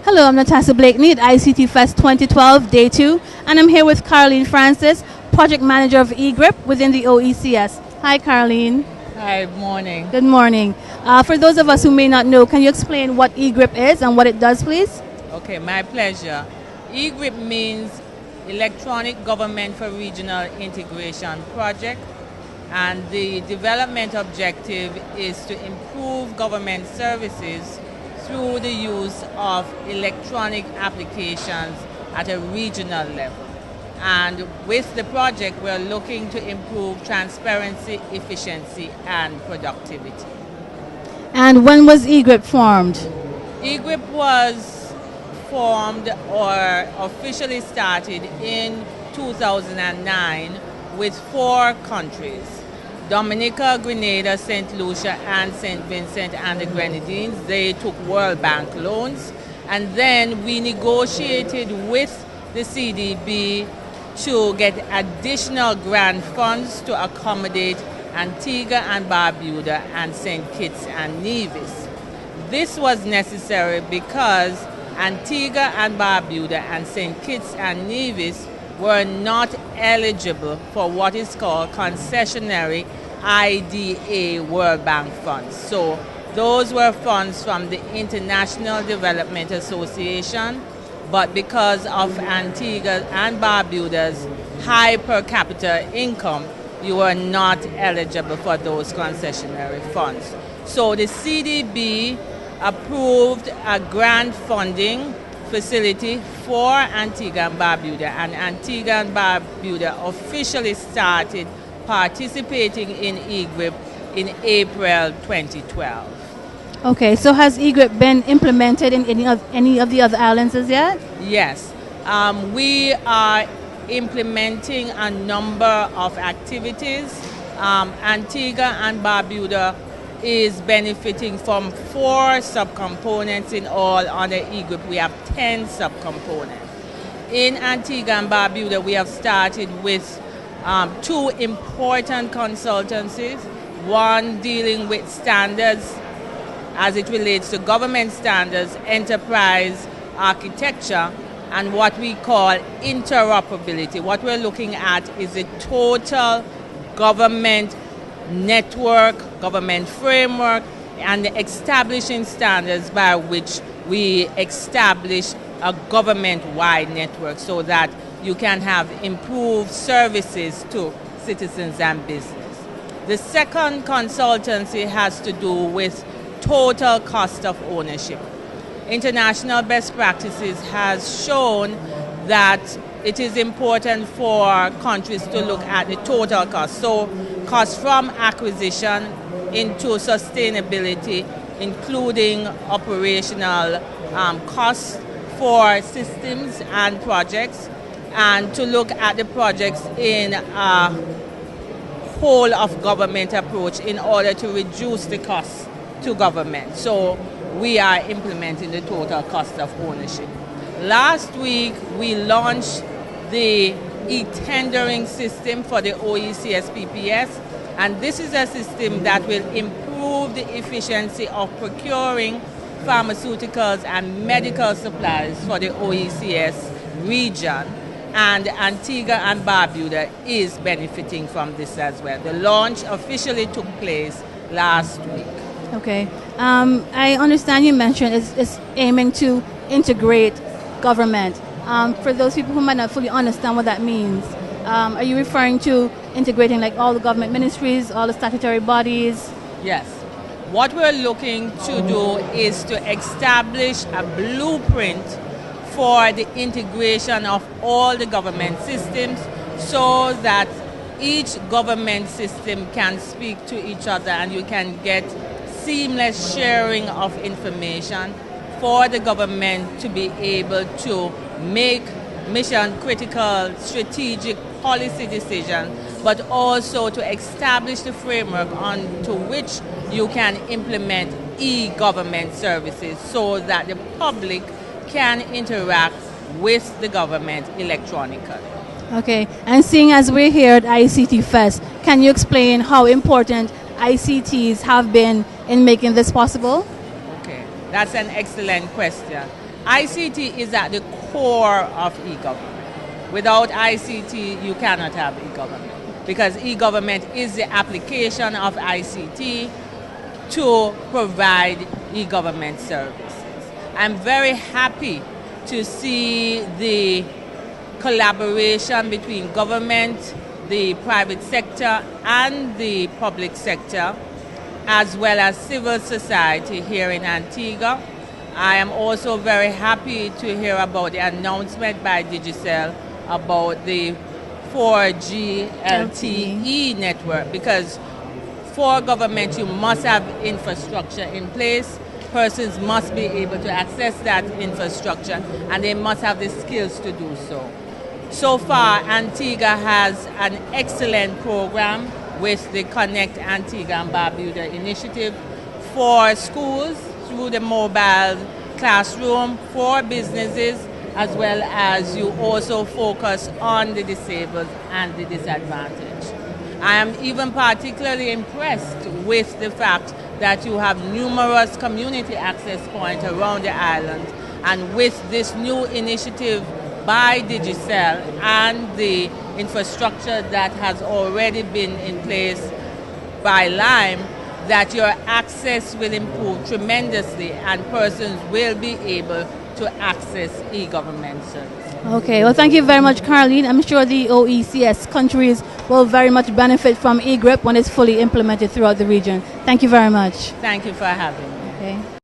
Hello, I'm Natasha Blakeney at ICT Fest 2012, Day 2, and I'm here with Karlene Francis, Project Manager of eGrip within the OECS. Hi, Karlene. Hi, morning. Good morning. For those of us who may not know, can you explain what eGrip is and what it does, please? Okay, my pleasure. eGrip means Electronic Government for Regional Integration Project, and the development objective is to improve government services through the use of electronic applications at a regional level. And with the project, we're looking to improve transparency, efficiency, and productivity. And when was eGrip formed? eGrip was formed or officially started in 2009 with 4 countries: Dominica, Grenada, St. Lucia, and St. Vincent and the Grenadines. They took World Bank loans, and then we negotiated with the CDB to get additional grant funds to accommodate Antigua and Barbuda and St. Kitts and Nevis. This was necessary because Antigua and Barbuda and St. Kitts and Nevis were not eligible for what is called concessionary IDA World Bank funds. So those were funds from the International Development Association, but because of Antigua and Barbuda's high per capita income, you were not eligible for those concessionary funds. So the CDB approved a grant funding facility for Antigua and Barbuda, and Antigua and Barbuda officially started participating in eGrip in April 2012. Okay, so has eGrip been implemented in any of the other islands as yet? Yes, we are implementing a number of activities. Antigua and Barbuda is benefiting from 4 subcomponents in all. Under eGrip we have 10 subcomponents. In Antigua and Barbuda we have started with 2 important consultancies, one dealing with standards as it relates to government standards, enterprise architecture, and what we call interoperability. What we're looking at is a total government network, government framework, and establishing standards by which we establish a government-wide network so that you can have improved services to citizens and business. The second consultancy has to do with total cost of ownership. International best practices has shown that it is important for countries to look at the total cost. So cost from acquisition into sustainability, including operational costs for systems and projects, and to look at the projects in a whole of government approach in order to reduce the costs to government. So we are implementing the total cost of ownership. Last week we launched the e-tendering system for the OECS PPS, and this is a system that will improve the efficiency of procuring pharmaceuticals and medical supplies for the OECS region, and Antigua and Barbuda is benefiting from this as well. The launch officially took place last week. Okay. I understand you mentioned it's aiming to integrate government. For those people who might not fully understand what that means, are you referring to integrating like all the government ministries, all the statutory bodies? Yes. What we're looking to do is to establish a blueprint for the integration of all the government systems so that each government system can speak to each other and you can get seamless sharing of information for the government to be able to make mission critical strategic policy decisions, but also to establish the framework onto which you can implement e-government services so that the public can interact with the government electronically. Okay, and seeing as we're here at ICT Fest, can you explain how important ICTs have been in making this possible? Okay, that's an excellent question. ICT is at the core of e-government. Without ICT, you cannot have e-government, because e-government is the application of ICT to provide e-government services. I'm very happy to see the collaboration between government, the private sector, and the public sector, as well as civil society here in Antigua. I am also very happy to hear about the announcement by Digicel about the 4G LTE network, because for government you must have infrastructure in place. Persons must be able to access that infrastructure, and they must have the skills to do so. So far, Antigua has an excellent program with the Connect Antigua and Barbuda initiative for schools through the mobile classroom, for businesses, as well as you also focus on the disabled and the disadvantaged. I am even particularly impressed with the fact that you have numerous community access points around the island, and with this new initiative by Digicel and the infrastructure that has already been in place by Lime, that your access will improve tremendously and persons will be able to access e-government services. Okay, well, thank you very much, Karlene. I'm sure the OECS countries will very much benefit from eGRIP when it's fully implemented throughout the region. Thank you very much. Thank you for having me. Okay.